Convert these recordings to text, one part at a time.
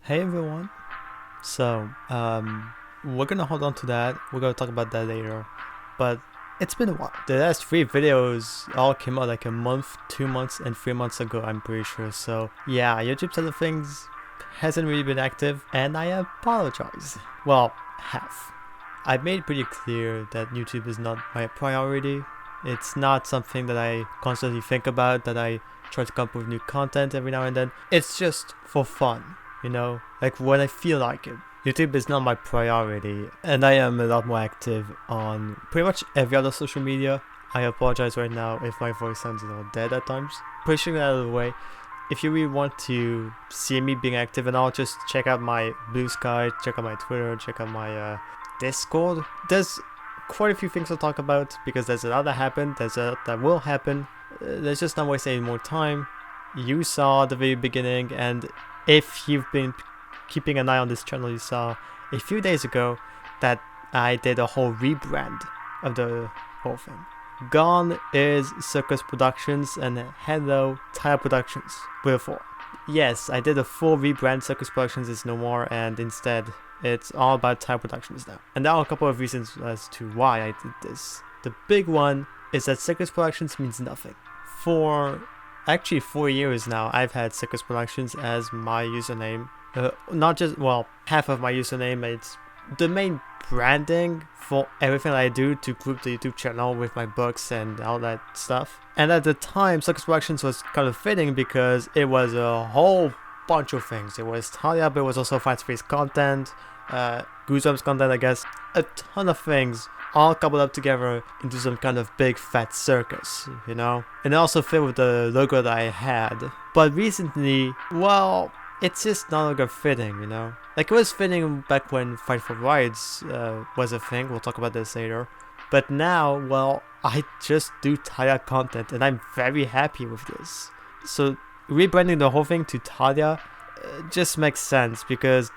Hey everyone. So, we're gonna hold on to that. We're gonna talk about that later. But it's been a while. The last 3 videos all came out like a month, 2 months, and 3 months ago, I'm pretty sure. So, yeah, YouTube side of things hasn't really been active, and I apologize. Well, half. I've made pretty clear that YouTube is not my priority. It's not something that I constantly think about, that I try to come up with new content every now and then. It's just for fun. Like when I feel like it. YouTube is not my priority, and I am a lot more active on pretty much every other social media. I apologize right now if my voice sounds a little dead at times. Pushing that out of the way, if you really want to see me being active and all, just check out my Bluesky, check out my Twitter, check out my Discord. There's quite a few things to talk about because there's a lot that happened, there's a lot that will happen. There's just not wasting any more time. You saw the very beginning, and if you've been keeping an eye on this channel, you saw a few days ago that I did a whole rebrand of the whole thing. Gone is Circus Productions and hello Tailia Productions with a 4. Yes, I did a full rebrand. Circus Productions is no more, and instead it's all about Tailia Productions now. And there are a couple of reasons as to why I did this. The big one is that Circus Productions means nothing. For actually 4 years now, I've had Circus Productions as my username. Not just, well, half of my username. It's the main branding for everything I do to group the YouTube channel with my books and all that stuff. And at the time, Circus Productions was kind of fitting because it was a whole bunch of things. It was Tailia, but it was also fast-paced content, Goosebumps content, I guess. A ton of things all coupled up together into some kind of big fat circus, And it also fit with the logo that I had. But recently, well, it's just no longer fitting, Like it was fitting back when Fight for Rights was a thing. We'll talk about this later. But now, well, I just do Tailia content, and I'm very happy with this. So rebranding the whole thing to Tailia just makes sense because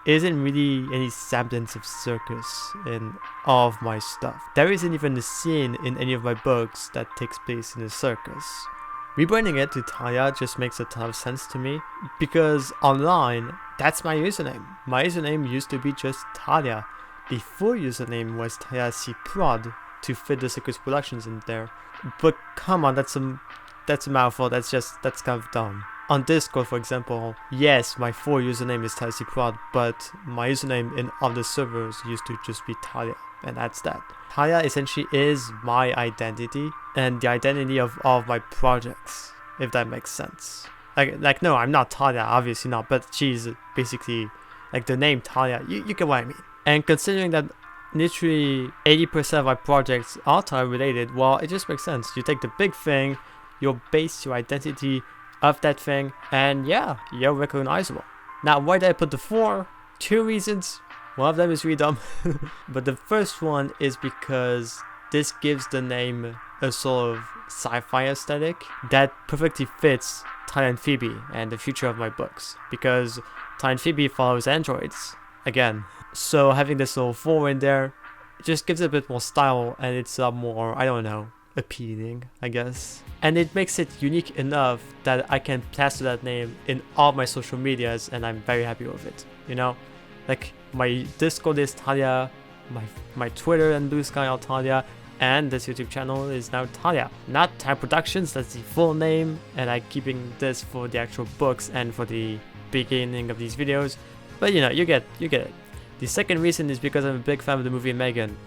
isn't really any semblance of circus in all of my stuff. There isn't even a scene in any of my books that takes place in a circus. Rebranding it to Tailia just makes a ton of sense to me because online, that's my username. My username used to be just Tailia. Before username was tailiacprod to fit the Circus Productions in there. But come on, that's a mouthful. That's kind of dumb. On Discord, for example, yes, my full username is tailiacprod, but my username in other servers used to just be Tailia, and that's that. Tailia essentially is my identity and the identity of all of my projects, if that makes sense. Like no, I'm not Tailia, obviously not, but she's basically like the name Tailia. You get what I mean. And considering that literally 80% of my projects are Tailia related, well, it just makes sense. You take the big thing, you base your identity of that thing, and yeah, you're recognizable. Now, why did I put the 4? 2 reasons. One of them is really dumb. But the first one is because this gives the name a sort of sci-fi aesthetic that perfectly fits Tailia and Phoebe and the future of my books. Because Tailia and Phoebe follows androids, again. So having this little 4 in there just gives it a bit more style, and it's a lot more, I don't know, appealing, I guess. And it makes it unique enough that I can plaster that name in all my social medias, and I'm very happy with it, Like my Discord is Tailia, my Twitter and Bluesky are Tailia, and this YouTube channel is now Tailia. Not Tailia Productions, that's the full name, and I'm keeping this for the actual books and for the beginning of these videos. But you get it. The second reason is because I'm a big fan of the movie Megan,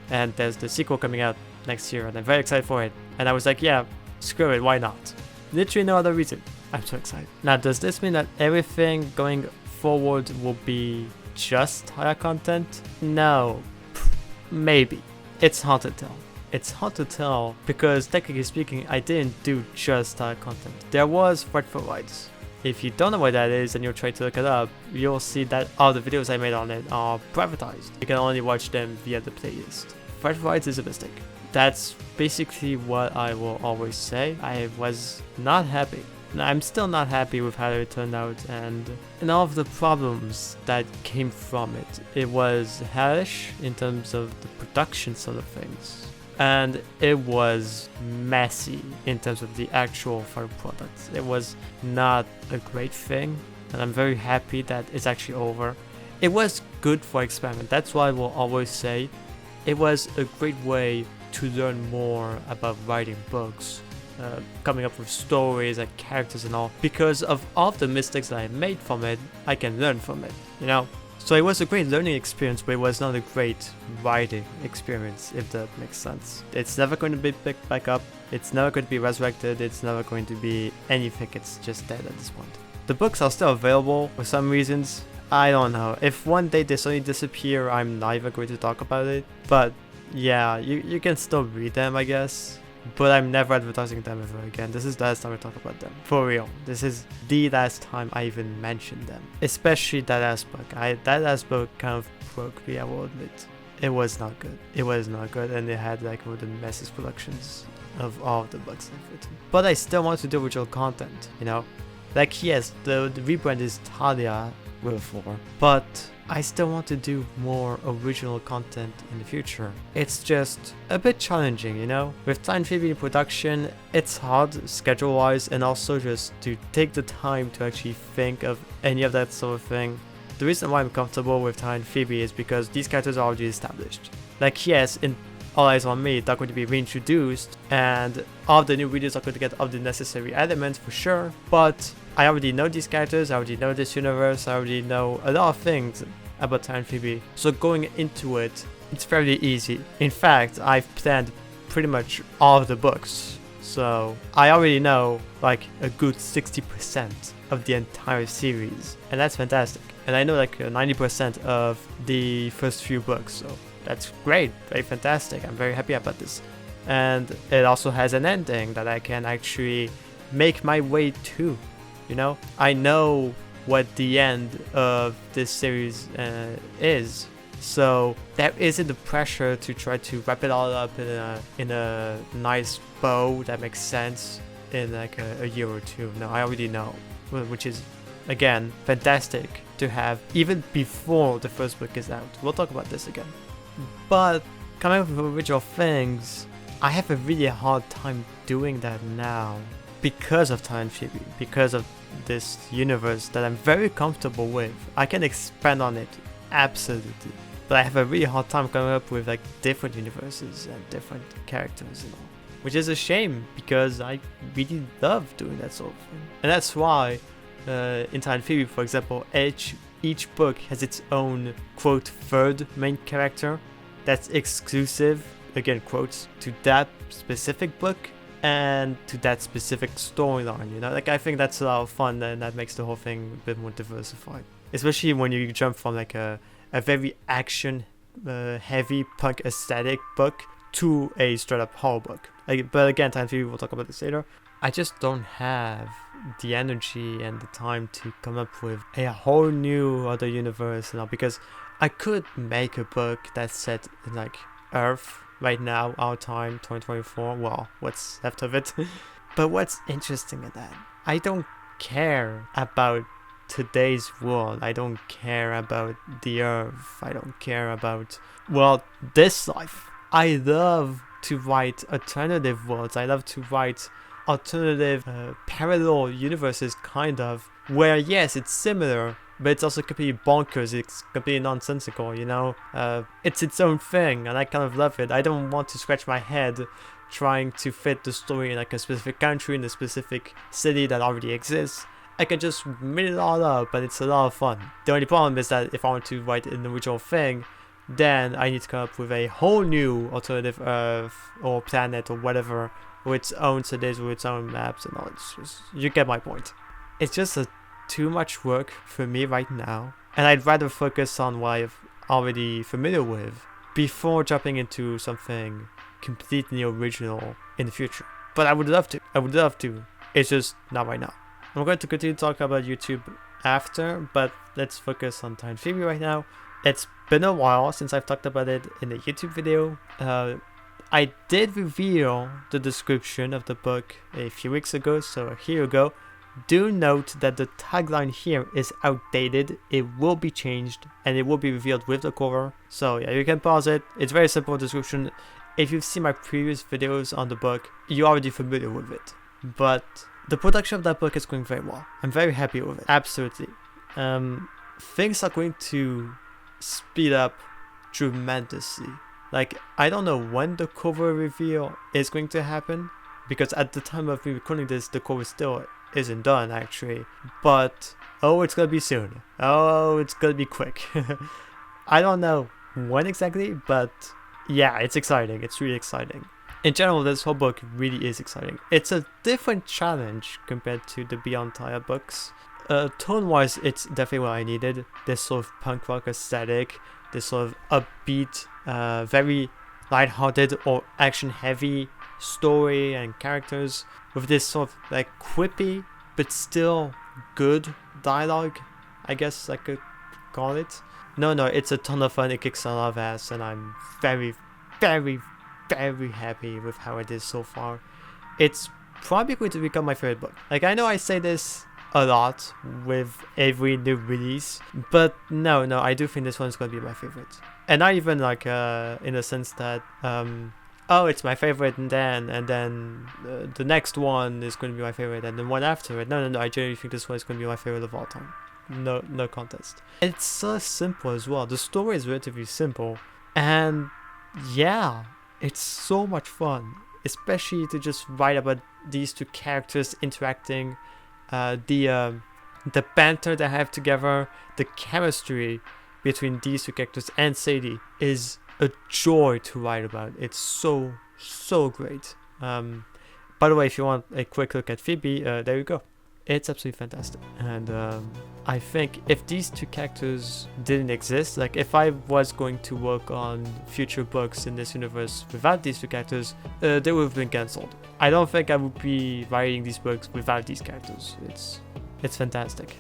and there's the sequel coming out next year, and I'm very excited for it. And I was like, yeah, screw it, why not? Literally no other reason. I'm so excited. Now, does this mean that everything going forward will be just Tailia content? No. Maybe. It's hard to tell. It's hard to tell because technically speaking, I didn't do just Tailia content. There was Fight for Rights. If you don't know what that is and you're trying to look it up, you'll see that all the videos I made on it are privatized. You can only watch them via the playlist. Fight for Rights is a mistake. That's basically what I will always say. I was not happy. I'm still not happy with how it turned out and all of the problems that came from it. It was hellish in terms of the production side of things. And it was messy in terms of the actual final product. It was not a great thing. and I'm very happy that it's actually over. It was good for experiment. That's why I will always say it was a great way to learn more about writing books, coming up with stories and characters and all. Because of all the mistakes that I made from it, I can learn from it, you know? So it was a great learning experience, but it was not a great writing experience, if that makes sense. It's never going to be picked back up, it's never going to be resurrected, it's never going to be anything, it's just dead at this point. The books are still available for some reasons. I don't know. If one day they suddenly disappear, I'm not even going to talk about it. But yeah, you can still read them, I guess. But I'm never advertising them ever again. This is the last time I talk about them. For real. This is the last time I even mentioned them. Especially that last book. That last book kind of broke me, I will admit. It was not good. It was not good, and it had like one of the messiest productions of all of the books I've written. But I still want to do original content, you know? Like, yes, the rebrand is Tailia with 4, but I still want to do more original content in the future. It's just a bit challenging, you know? With Tailia Phoebe production, it's hard schedule-wise, and also just to take the time to actually think of any of that sort of thing. The reason why I'm comfortable with Tailia Phoebe is because these characters are already established. Like, yes, in All Eyes on Me, they're going to be reintroduced, and all of the new readers are going to get all the necessary elements for sure, but I already know these characters, I already know this universe, I already know a lot of things about Tailia Phoebe, so going into it, it's fairly easy. In fact, I've planned pretty much all of the books, so I already know like a good 60% of the entire series, and that's fantastic. And I know like 90% of the first few books, so that's great, very fantastic. I'm very happy about this. And it also has an ending that I can actually make my way to, you know? I know what the end of this series is, so there isn't the pressure to try to wrap it all up in a nice bow that makes sense in like a year or two. No, I already know, which is again fantastic to have even before the first book is out. We'll talk about this again. But coming up with original things, I have a really hard time doing that now because of Tailia Phoebe, because of this universe that I'm very comfortable with. I can expand on it, absolutely. But I have a really hard time coming up with like different universes and different characters and all. Which is a shame because I really love doing that sort of thing. And that's why in Tailia Phoebe, for example, each book has its own, quote, third main character that's exclusive, again, quotes, to that specific book and to that specific storyline, you know? Like, I think that's a lot of fun, and that makes the whole thing a bit more diversified. Especially when you jump from like a very action heavy punk aesthetic book to a straight up horror book. But again, Tailia Phoebe, we'll talk about this later. I just don't have the energy and the time to come up with a whole new other universe, you know, because I could make a book that's set in like Earth right now, our time, 2024, well, what's left of it. But what's interesting in that, I don't care about today's world, I don't care about the Earth, I don't care about, well, this life. I love to write alternative worlds, I love to write alternative parallel universes, kind of, where yes, it's similar, but it's also completely bonkers, it's completely nonsensical, you know? It's its own thing, and I kind of love it. I don't want to scratch my head trying to fit the story in like a specific country, in a specific city that already exists. I can just mix it all up, and it's a lot of fun. The only problem is that if I want to write an original thing, then I need to come up with a whole new alternative Earth or planet or whatever, with its own cities, with its own maps and all. It's just, you get my point. It's just too much work for me right now, and I'd rather focus on what I'm already familiar with before jumping into something completely original in the future. But I would love to. It's just not right now. I'm going to continue to talk about YouTube after, but let's focus on Tailia Phoebe right now. It's been a while since I've talked about it in a YouTube video. I did reveal the description of the book a few weeks ago, so here you go. Do note that the tagline here is outdated, it will be changed, and it will be revealed with the cover. So yeah, you can pause it, it's very simple description. If you've seen my previous videos on the book, you're already familiar with it. But the production of that book is going very well. I'm very happy with it, absolutely. things are going to speed up tremendously. Like, I don't know when the cover reveal is going to happen, because at the time of me recording this, the cover still isn't done actually. But oh, it's gonna be soon. Oh, it's gonna be quick. I don't know when exactly, but yeah, it's exciting. It's really exciting. In general, this whole book really is exciting. It's a different challenge compared to the Beyond Tailia books. Tone-wise, it's definitely what I needed. This sort of punk rock aesthetic, this sort of upbeat, very lighthearted or action-heavy story and characters, with this sort of like quippy but still good dialogue, I guess I could call it. No, it's a ton of fun. It kicks a lot of ass, and I'm very, very, very happy with how it is so far. It's probably going to become my favorite book. Like, I know I say this a lot with every new release, but no, I do think this one is going to be my favorite. And not even like in the sense that oh, it's my favorite, and then the next one is going to be my favorite, and then one after it. No, I genuinely think this one is going to be my favorite of all time. No contest. It's so simple as well. The story is relatively simple, and yeah, it's so much fun, especially to just write about these two characters interacting, the banter they have together, the chemistry between these two characters and Sadie is a joy to write about. It's so great. By the way, if you want a quick look at Phoebe, there you go. It's absolutely fantastic. And I think if these two characters didn't exist, like if I was going to work on future books in this universe without these two characters, they would have been cancelled. I don't think I would be writing these books without these characters. It's fantastic.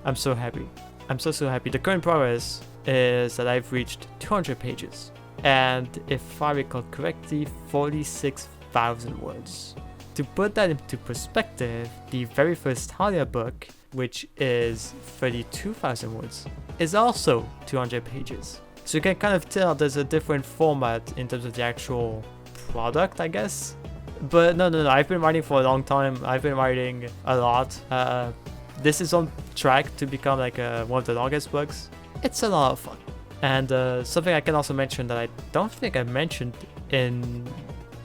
I'm so happy. I'm so happy. The current progress is that I've reached 200 pages, and if I recall correctly, 46,000 words. To put that into perspective, the very first Tailia book, which is 32,000 words, is also 200 pages. So you can kind of tell there's a different format in terms of the actual product, I guess. But no, I've been writing for a long time. I've been writing a lot. This is on track to become like one of the longest books. It's a lot of fun. And something I can also mention that I don't think I mentioned in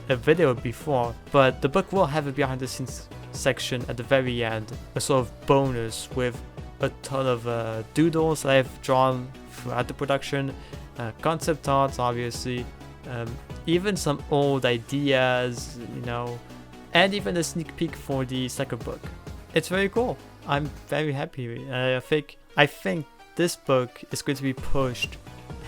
a video before, but the book will have a behind the scenes section at the very end, a sort of bonus with a ton of doodles that I've drawn throughout the production, concept arts obviously, even some old ideas, and even a sneak peek for the second book. It's very cool. I'm very happy. I think this book is going to be pushed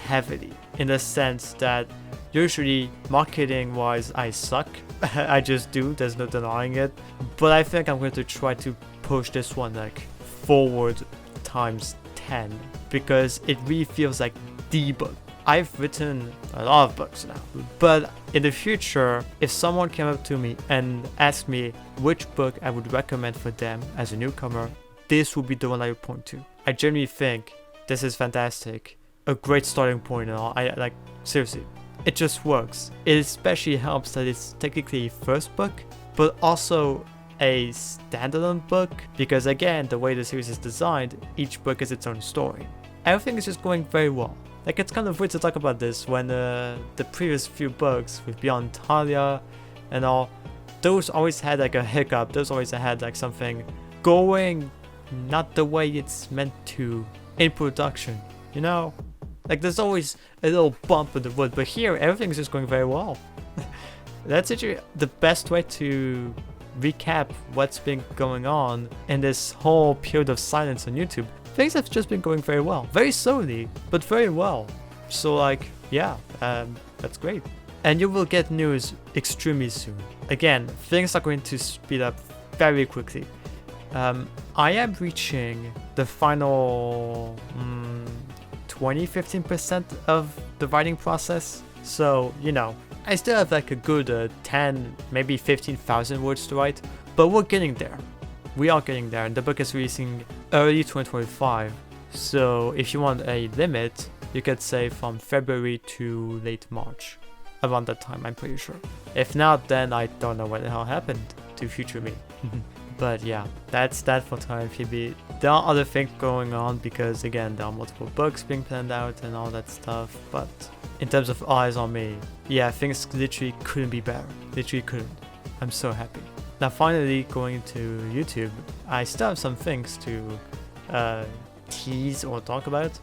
heavily, in the sense that usually marketing wise I suck. I just do, there's no denying it. But I think I'm going to try to push this one like forward times 10, because it really feels like the book. I've written a lot of books now, but in the future, if someone came up to me and asked me which book I would recommend for them as a newcomer, this would be the one I would point to. I genuinely think this is fantastic, a great starting point and all. I seriously, it just works. It especially helps that it's technically a first book, but also a standalone book, because again, the way the series is designed, each book is its own story. Everything is just going very well. Like, it's kind of weird to talk about this when the previous few books with Beyond Tailia and all, those always had like a hiccup, those always had like something going not the way it's meant to in production, Like, there's always a little bump in the road, but here everything's just going very well. That's actually the best way to recap what's been going on in this whole period of silence on YouTube. Things have just been going very well, very slowly, but very well. So that's great. And you will get news extremely soon. Again, things are going to speed up very quickly. I am reaching the final 15% of the writing process. So, I still have like a good 10, maybe 15,000 words to write, but we're getting there. We are getting there, and the book is releasing early 2025. So if you want a limit, you could say from February to late March. Around that time, I'm pretty sure. If not, then I don't know what the hell happened to future me. But yeah, that's that for Tailia Phoebe. There are other things going on because again, there are multiple books being planned out and all that stuff. But in terms of eyes on me, yeah, things literally couldn't be better. Literally couldn't. I'm so happy. Now finally going to YouTube, I still have some things to tease or talk about.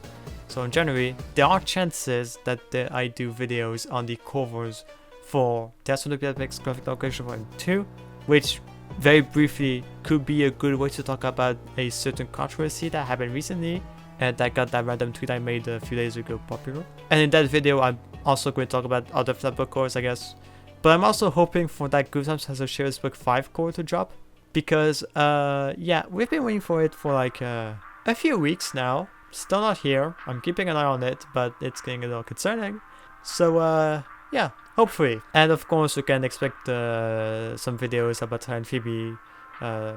So in January, there are chances that I do videos on the covers for T4ILIA graphic novel collection 1 and 2, which very briefly could be a good way to talk about a certain controversy that happened recently and that got that random tweet I made a few days ago popular. And in that video, I'm also going to talk about other flipbook covers, I guess. But I'm also hoping for that Goosebumps Has a Sheriff's Book 5 cover to drop. Because, yeah, we've been waiting for it for like a few weeks now. Still not here. I'm keeping an eye on it, but it's getting a little concerning. So, yeah, hopefully. And of course, you can expect some videos about Tailia Phoebe,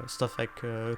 stuff like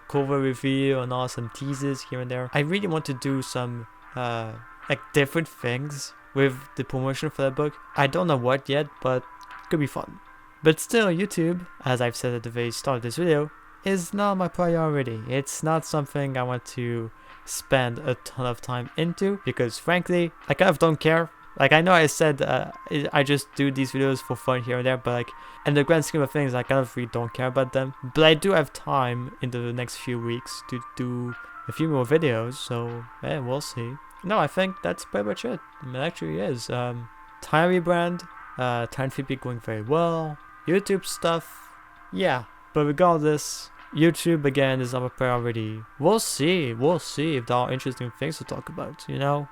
cover review and all, some teasers here and there. I really want to do some like different things with the promotion for that book. I don't know what yet, but it could be fun. But still, YouTube, as I've said at the very start of this video, is not my priority. It's not something I want to spend a ton of time into because frankly, I kind of don't care. Like, I know I said I just do these videos for fun here and there, but like in the grand scheme of things, I kind of really don't care about them. But I do have time in the next few weeks to do a few more videos, so yeah, we'll see. No, I think that's pretty much it. I mean, it actually is. Tailia rebrand, Tailia Phoebe going very well. YouTube stuff, yeah. But regardless, YouTube again is our priority. We'll see if there are interesting things to talk about, you know?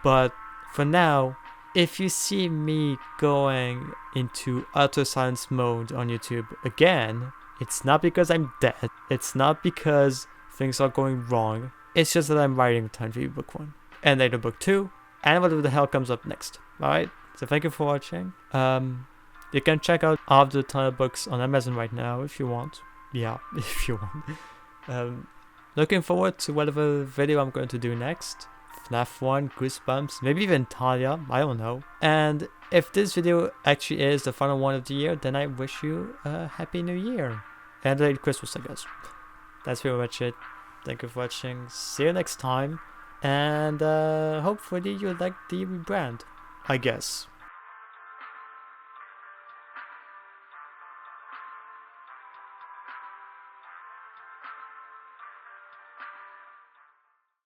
But for now, if you see me going into utter silence mode on YouTube again, it's not because I'm dead. It's not because things are going wrong. It's just that I'm writing Tailia Phoebe book 1 and later book 2 and whatever the hell comes up next. Alright? So thank you for watching. You can check out all of the Tailia books on Amazon right now if you want. Yeah, if you want. Looking forward to whatever video I'm going to do next. FNAF 1, Goosebumps, maybe even Tailia, I don't know. And if this video actually is the final one of the year, then I wish you a happy new year. And a late Christmas, I guess. That's pretty much it. Thank you for watching. See you next time. And hopefully you like the rebrand, I guess.